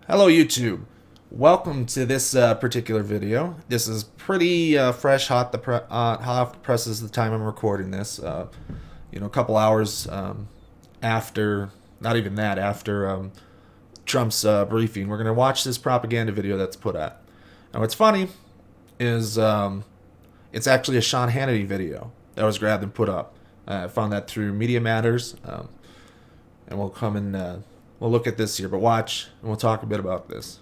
Hello YouTube. Welcome to this particular video. This is pretty fresh, hot off the presses the time I'm recording this. A couple hours after, not even that, after Trump's briefing. We're going to watch this propaganda video that's put out. Now what's funny is it's actually a Sean Hannity video that was grabbed and put up. I found that through Media Matters, and we'll come and we'll look at this here, but watch, and we'll talk a bit about this.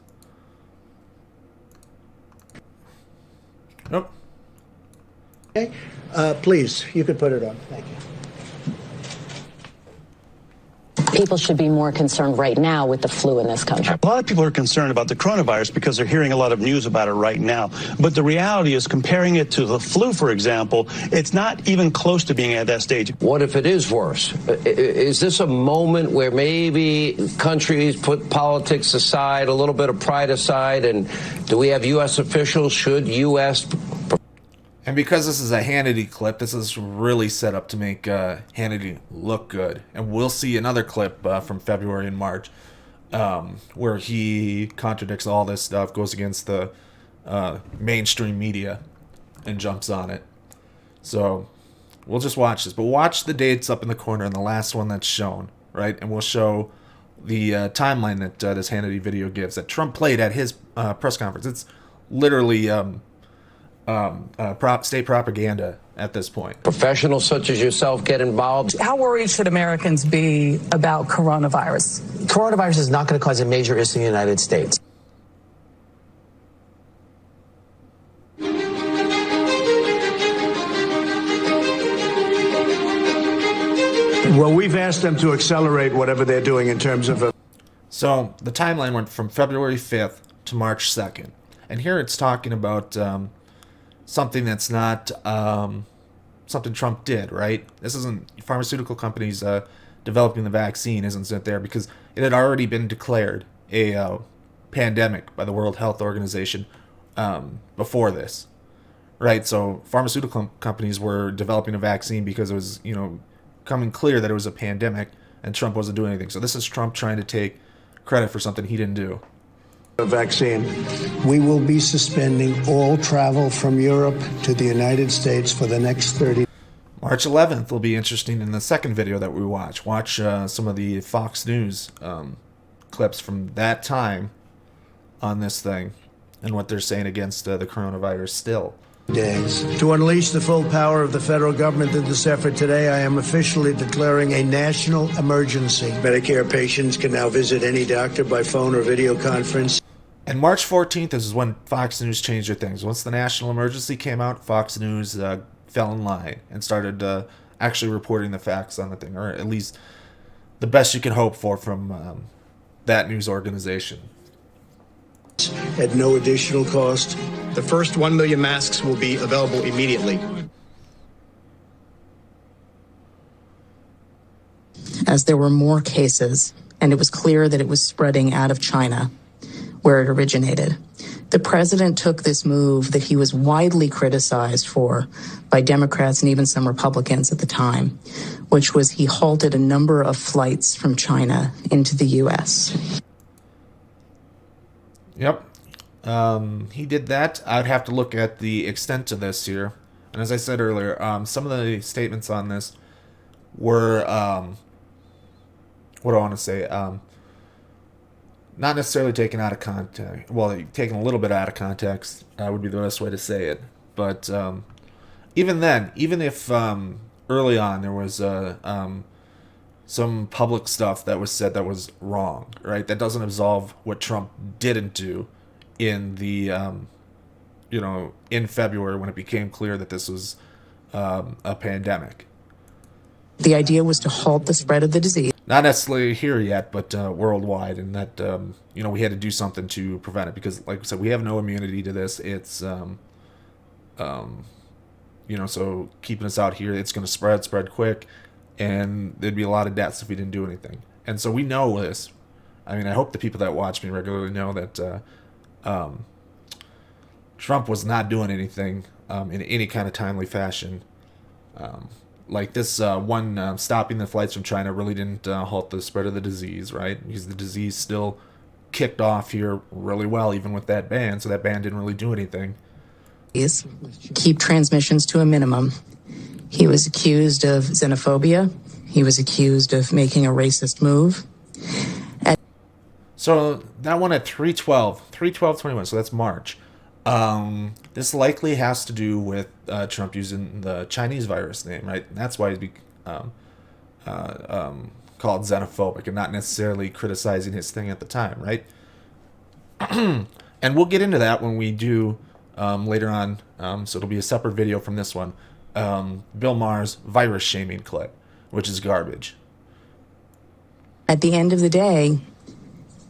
Nope. Okay. Please, you could put it on. Thank you. People should be more concerned right now with the flu in this country. A lot of people are concerned about the coronavirus because they're hearing a lot of news about it right now. But the reality is, comparing it to the flu, for example, it's not even close to being at that stage. What if it is worse? Is this a moment where maybe countries put politics aside, a little bit of pride aside, and do we have U.S. officials? Should U.S. And because this is a Hannity clip, this is really set up to make Hannity look good. And we'll see another clip from February and March where he contradicts all this stuff, goes against the mainstream media, and jumps on it. So we'll just watch this. But watch the dates up in the corner and the last one that's shown, right? And we'll show the timeline that this Hannity video gives that Trump played at his press conference. It's literally... state propaganda at this point. Professionals such as yourself get involved. How worried should Americans be about coronavirus? Coronavirus is not going to cause a major issue in the United States. Well, we've asked them to accelerate whatever they're doing in terms of... So the timeline went from February 5th to March 2nd. And here it's talking about something that's not something Trump did, right? This isn't pharmaceutical companies developing the vaccine, isn't it there? Because it had already been declared a pandemic by the World Health Organization before this, right? So pharmaceutical companies were developing a vaccine because it was, coming clear that it was a pandemic, and Trump wasn't doing anything. So this is Trump trying to take credit for something he didn't do. A vaccine. We will be suspending all travel from Europe to the United States for the next 30. March 11th will be interesting in the second video that we watch. Watch some of the Fox News clips from that time on this thing and what they're saying against the coronavirus still. Days. To unleash the full power of the federal government in this effort today, I am officially declaring a national emergency. Medicare patients can now visit any doctor by phone or video conference. And March 14th is when Fox News changed their things. Once the national emergency came out, Fox News fell in line and started actually reporting the facts on the thing, or at least the best you can hope for from that news organization. At no additional cost. The first 1 million masks will be available immediately. As there were more cases, and it was clear that it was spreading out of China, where it originated, the president took this move that he was widely criticized for by Democrats and even some Republicans at the time, which was he halted a number of flights from China into the U.S. Yep. He did that. I'd have to look at the extent of this here. And as I said earlier, some of the statements on this were, what do I want to say? Not necessarily taken out of context. Well, taken a little bit out of context would be the best way to say it. But even then, even if early on there was some public stuff that was said that was wrong, right? That doesn't absolve what Trump didn't do in the, in February when it became clear that this was a pandemic. The idea was to halt the spread of the disease. Not necessarily here yet, but worldwide, and that, we had to do something to prevent it because, like I said, we have no immunity to this. It's, so keeping us out here, it's going to spread quick, and there'd be a lot of deaths if we didn't do anything. And so we know this. I mean, I hope the people that watch me regularly know that Trump was not doing anything in any kind of timely fashion. Like this one stopping the flights from China really didn't halt the spread of the disease, right? Because the disease still kicked off here really well, even with that ban. So that ban didn't really do anything. Is keep transmissions to a minimum. He was accused of xenophobia. He was accused of making a racist move. So that one at 3/12/21. So that's March. This likely has to do with Trump using the Chinese virus name, right? And that's why he's called xenophobic and not necessarily criticizing his thing at the time, right? And we'll get into that when we do later on. So it'll be a separate video from this one. Bill Maher's virus shaming clip, which is garbage. At the end of the day,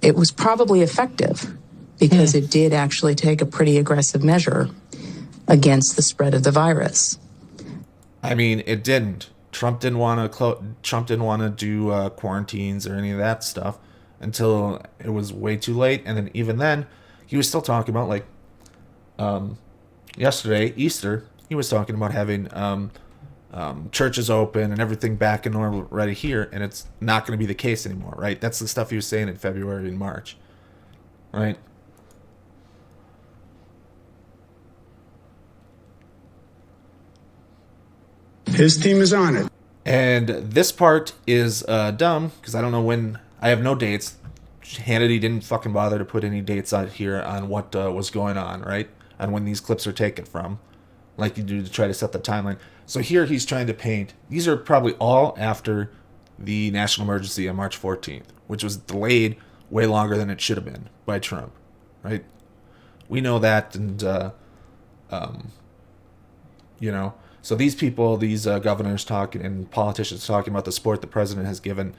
it was probably effective because it did actually take a pretty aggressive measure against the spread of the virus. I mean, it didn't. Trump didn't want to do quarantines or any of that stuff until it was way too late. And then even then, he was still talking about, like, yesterday, Easter, he was talking about having churches open and everything back in normal right here, and it's not going to be the case anymore, right? That's the stuff he was saying in February and March, right? His team is on it. And this part is dumb because I don't know when. I have no dates. Hannity didn't fucking bother to put any dates out here on what was going on, right? On when these clips are taken from, like you do to try to set the timeline. So here he's trying to paint. These are probably all after the national emergency on March 14th, which was delayed way longer than it should have been by Trump, right? We know that, and you know. So these people, these governors talking and politicians talking about the support the president has given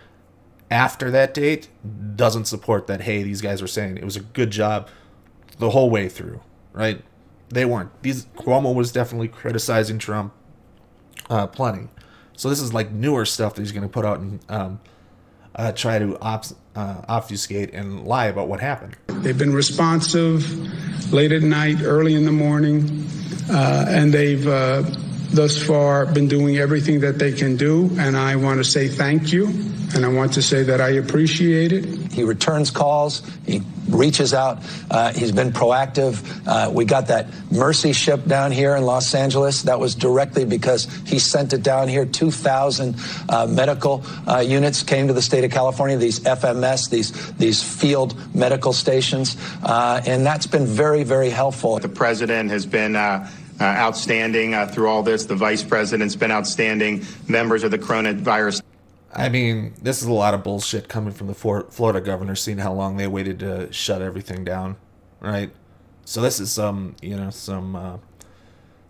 after that date doesn't support that, hey, these guys were saying it was a good job the whole way through, right? They weren't. Cuomo was definitely criticizing Trump plenty. So this is like newer stuff that he's going to put out and try to obfuscate and lie about what happened. They've been responsive late at night, early in the morning, and they've thus far been doing everything that they can do. And I want to say thank you. And I want to say that I appreciate it. He returns calls. He reaches out. He's been proactive. We got that Mercy ship down here in Los Angeles. That was directly because he sent it down here. 2,000 medical units came to the state of California, these FMS, these field medical stations. And that's been very, very helpful. The president has been outstanding through all this. The vice president's been outstanding. Members of the coronavirus. I mean, this is a lot of bullshit coming from the Florida governor, seeing how long they waited to shut everything down, right? So this is some,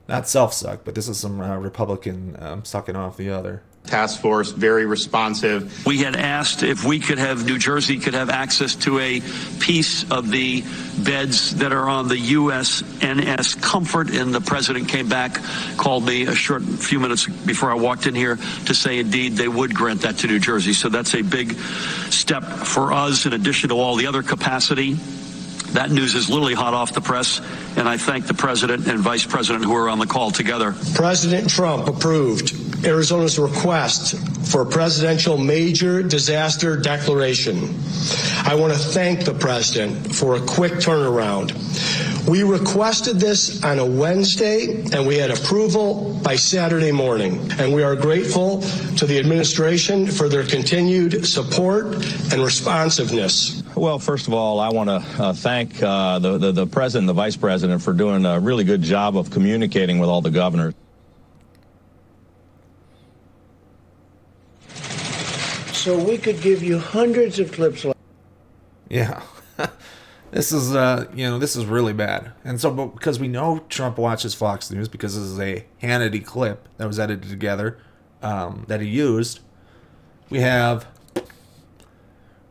not self-suck, but this is some Republican sucking off the other. Task force, very responsive. We had asked if we could have, New Jersey could have access to a piece of the beds that are on the USNS Comfort, and the president came back, called me a short few minutes before I walked in here to say indeed they would grant that to New Jersey. So that's a big step for us in addition to all the other capacity. That news is literally hot off the press, and I thank the president and vice president who are on the call together. President Trump approved Arizona's request for a presidential major disaster declaration. I want to thank the president for a quick turnaround. We requested this on a Wednesday, and we had approval by Saturday morning. And we are grateful to the administration for their continued support and responsiveness. Well, first of all, I want to thank the president and the vice president for doing a really good job of communicating with all the governors. So we could give you hundreds of clips like Yeah. This is, this is really bad. And so, because we know Trump watches Fox News, because this is a Hannity clip that was edited together that he used, we have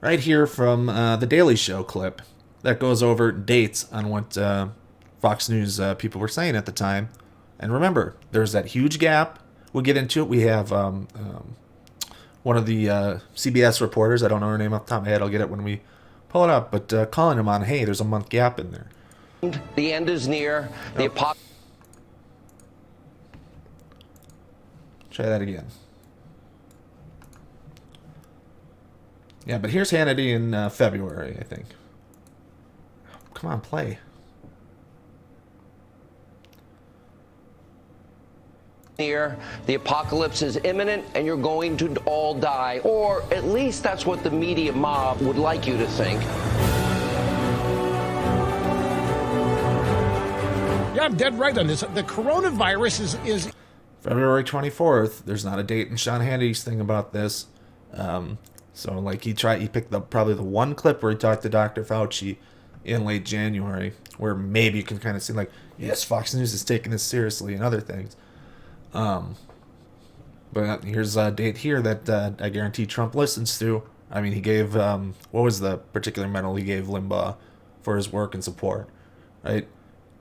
right here from the Daily Show clip that goes over dates on what Fox News people were saying at the time. And remember, there's that huge gap. We'll get into it. We have one of the CBS reporters, I don't know her name off the top of my head, I'll get it when we pull it up, but calling him on, hey, there's a month gap in there. The end is near. The apocalypse. Try that again. Yeah, but here's Hannity in February, I think. come on, play. Here, the apocalypse is imminent and you're going to all die. Or at least that's what the media mob would like you to think. Yeah, I'm dead right on this. The coronavirus is February 24th. There's not a date in Sean Hannity's thing about this. So like he picked up probably the one clip where he talked to Dr. Fauci in late January, where maybe you can kind of see like, yes, Fox News is taking this seriously and other things. But here's a date here that I guarantee Trump listens to. I mean, he gave, what was the particular medal he gave Limbaugh for his work and support, right?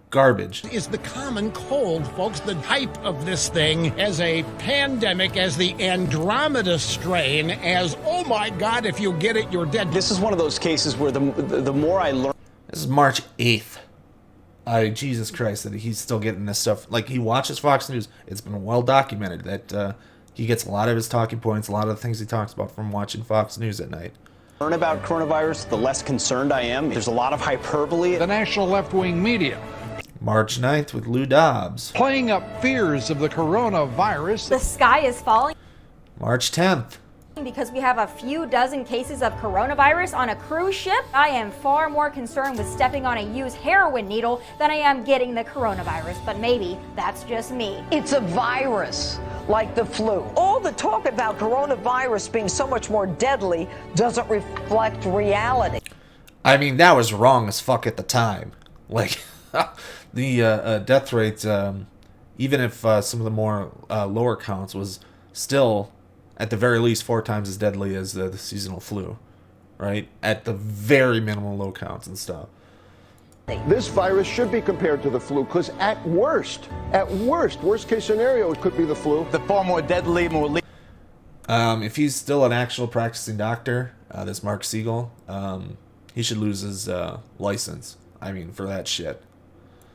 Garbage. Is the common cold, folks. The hype of this thing as a pandemic, as the Andromeda strain, as, oh my God, if you get it, you're dead. This is one of those cases where the more I learn... This is March 8th. Jesus Christ, that he's still getting this stuff. Like, he watches Fox News. It's been well documented that he gets a lot of his talking points, a lot of the things he talks about from watching Fox News at night. Learn about coronavirus, the less concerned I am. There's a lot of hyperbole. The national left-wing media. March 9th with Lou Dobbs. Playing up fears of the coronavirus. The sky is falling. March 10th. Because we have a few dozen cases of coronavirus on a cruise ship, I am far more concerned with stepping on a used heroin needle than I am getting the coronavirus. But maybe that's just me. It's a virus, like the flu. All the talk about coronavirus being so much more deadly doesn't reflect reality. I mean, that was wrong as fuck at the time. Like, the death rate, even if some of the more lower counts, was still at the very least 4 times as deadly as the seasonal flu, right? At the very minimal low counts and stuff. This virus should be compared to the flu because at worst case scenario, it could be the flu. The far more deadly, more... If he's still an actual practicing doctor, this Mark Siegel, he should lose his license. I mean, for that shit.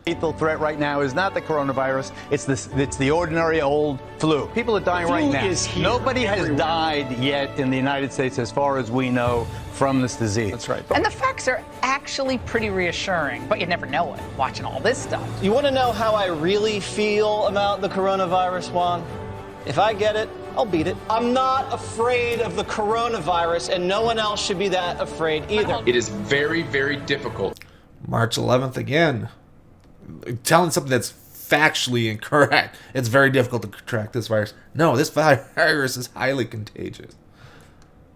Lethal threat right now is not the coronavirus. It's the ordinary old flu. People are dying right now. Nobody has died yet in the United States, as far as we know, from this disease. That's right. And the facts are actually pretty reassuring, but you never know it watching all this stuff. You want to know how I really feel about the coronavirus, Juan? If I get it, I'll beat it. I'm not afraid of the coronavirus, and no one else should be that afraid either. It is very, very difficult. March 11th again. Telling something that's factually incorrect. It's very difficult to contract this virus. No, this virus is highly contagious.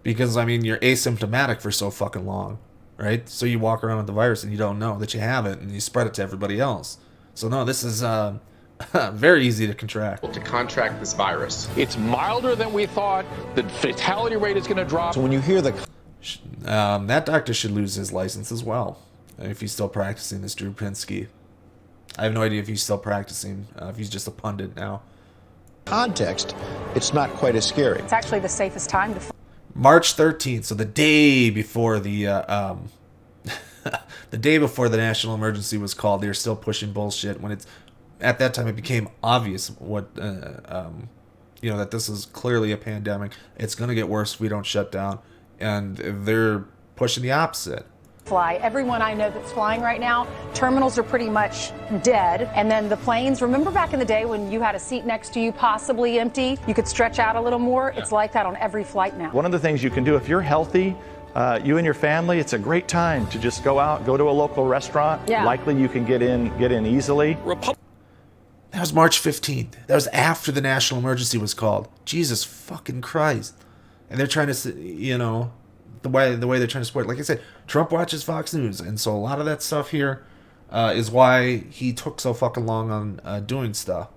Because, I mean, you're asymptomatic for so fucking long, right? So you walk around with the virus and you don't know that you have it and you spread it to everybody else. So no, this is very easy to contract. To contract this virus. It's milder than we thought. The fatality rate is going to drop. So when you hear the... that doctor should lose his license as well. If he's still practicing, this Drew Pinsky. I have no idea if he's still practicing, if he's just a pundit now. Context, it's not quite as scary. It's actually the safest time to... March 13th, so the day before the day before the national emergency was called, they were still pushing bullshit. When it's at that time, it became obvious what that this is clearly a pandemic. It's going to get worse if we don't shut down, and they're pushing the opposite. Fly. Everyone I know that's flying right now, terminals are pretty much dead. And then the planes, remember back in the day when you had a seat next to you possibly empty, you could stretch out a little more? Yeah. It's like that on every flight now. One of the things you can do if you're healthy, you and your family, it's a great time to just go out, go to a local restaurant. Yeah. Likely you can get in easily. That was March 15th. That was after the national emergency was called. Jesus fucking Christ. And they're trying to, the way they're trying to support it. Like I said, Trump watches Fox News, and so a lot of that stuff here is why he took so fucking long on doing stuff.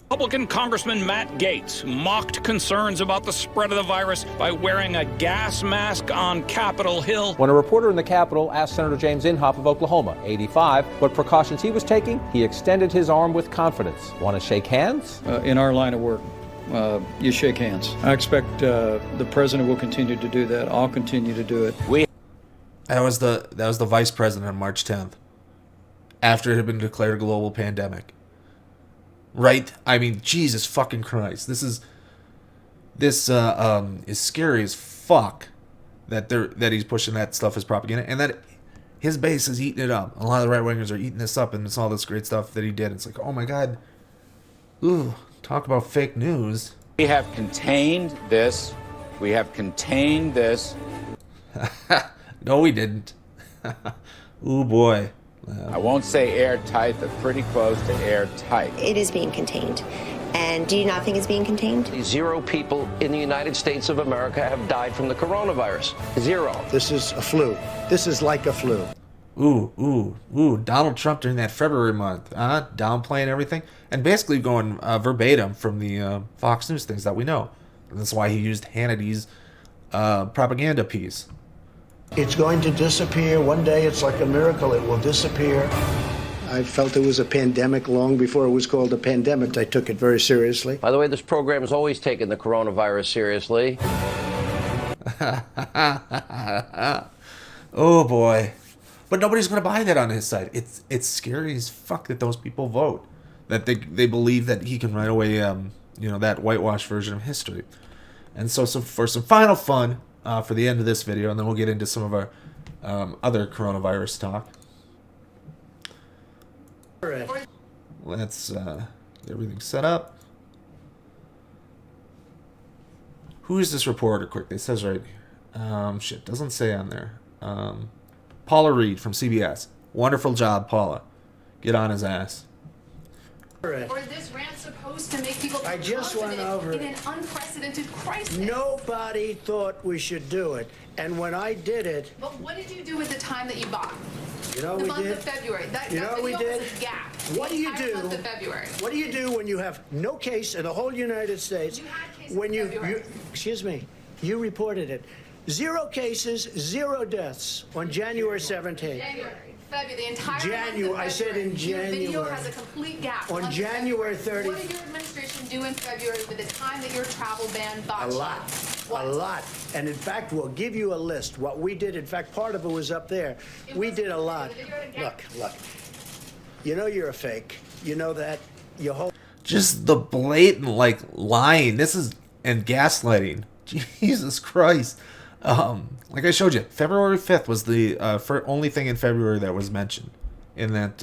Republican Congressman Matt Gaetz mocked concerns about the spread of the virus by wearing a gas mask on Capitol Hill. When a reporter in the Capitol asked Senator James Inhofe of Oklahoma, 85, what precautions he was taking, he extended his arm with confidence. Want to shake hands? In our line of work, you shake hands. I expect the president will continue to do that. I'll continue to do it. That was the vice president on March 10th, after it had been declared a global pandemic. Right? I mean, Jesus fucking Christ. This is scary as fuck that he's pushing that stuff as propaganda, and that his base is eating it up. A lot of the right-wingers are eating this up, and it's all this great stuff that he did. It's like, oh my God. Ooh, talk about fake news. We have contained this. We have contained this. No, we didn't. Ooh, boy. I won't say airtight, but pretty close to airtight. It is being contained. And do you not think it's being contained? 0 people in the United States of America have died from the coronavirus. 0. This is a flu. This is like a flu. Ooh. Donald Trump during that February month, downplaying everything, and basically going verbatim from the Fox News things that we know. And that's why he used Hannity's propaganda piece. It's going to disappear. One day, it's like a miracle. It will disappear. I felt it was a pandemic long before it was called a pandemic. I took it very seriously. By the way, this program has always taken the coronavirus seriously. Oh, boy. But nobody's going to buy that on his side. It's scary as fuck that those people vote. That they believe that he can write away, that whitewashed version of history. And so for some final fun for the end of this video, and then we'll get into some of our other coronavirus talk. Let's get everything set up. Who is this reporter? Quick, it says right. Doesn't say on there. Paula Reed from CBS. Wonderful job, Paula. Get on his ass. Or is this rant supposed to make people I just went over in an unprecedented crisis? Nobody thought we should do it. And when I did it... But what did you do with the time that you bought? You know the we month did? of February. That we did? was a gap. What do you do? Month of February. What do you do when you have no case in the whole United States? You had cases when in February. excuse me, you reported it. 0 cases, 0 deaths on January 17th. January. February, the entire January. month of I said in January. Your video has a complete gap. On January 30th. What did your administration do in February with the time that your travel ban botched? A lot. And in fact, we'll give you a list. What we did, in fact, part of it was up there. We did a lot. Look. You know you're a fake. You know that. You hold. Just the blatant, lying. And gaslighting. Jesus Christ. Like I showed you, February 5th was the only thing in February that was mentioned in that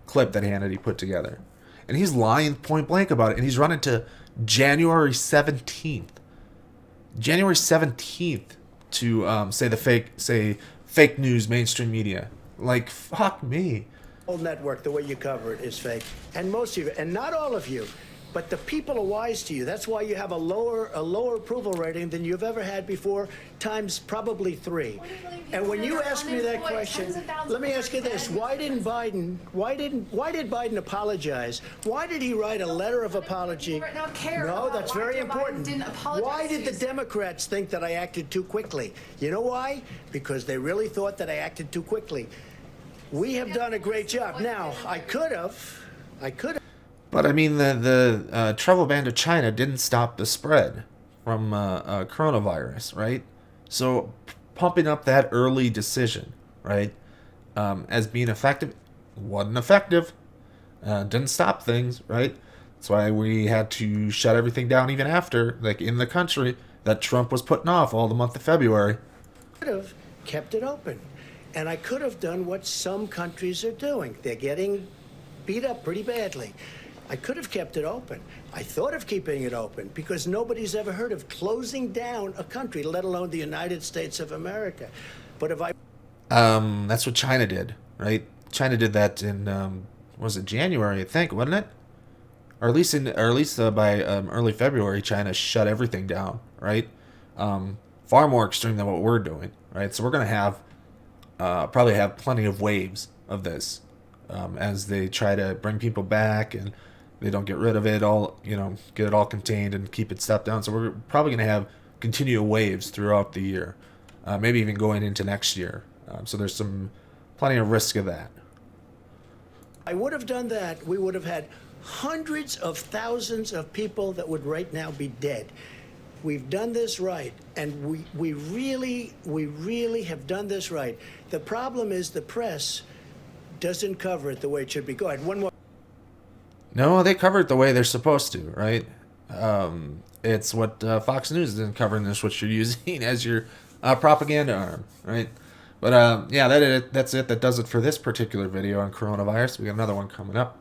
clip that Hannity put together. And he's lying point blank about it. And he's running to January 17th. January 17th to say fake news mainstream media. Like, fuck me. Whole network, the way you cover it, is fake. And most of you, and not all of you, but the people are wise to you. That's why you have a lower approval rating than you've ever had before, times probably 3. And when you ask me that question, let me ask you this: why did Biden apologize? Why did he write a letter of apology? No, that's very important. Why did the Democrats think that I acted too quickly? You know why? Because they really thought that I acted too quickly. We have done a great job. Now, I could have. But I mean, the travel ban to China didn't stop the spread from coronavirus, right? So pumping up that early decision, right, as being effective, wasn't effective. Didn't stop things, right? That's why we had to shut everything down even after, in the country, that Trump was putting off all the month of February. I could have kept it open. And I could have done what some countries are doing. They're getting beat up pretty badly. I could have kept it open. I thought of keeping it open because nobody's ever heard of closing down a country, let alone the United States of America. But if I... That's what China did, right? China did that in, was it January, I think, wasn't it? Or at least by early February, China shut everything down, right? Far more extreme than what we're doing, right? So we're going to have probably have plenty of waves of this as they try to bring people back and they don't get rid of it all, get it all contained and keep it stepped down. So we're probably going to have continual waves throughout the year, maybe even going into next year. So there's plenty of risk of that. I would have done that. We would have had hundreds of thousands of people that would right now be dead. We've done this right, and we really have done this right. The problem is the press doesn't cover it the way it should be. Go ahead, one more. No, they cover it the way they're supposed to, right? It's what Fox News isn't covering this, what you're using as your propaganda arm, right? But yeah, that's it. That does it for this particular video on coronavirus. We got another one coming up.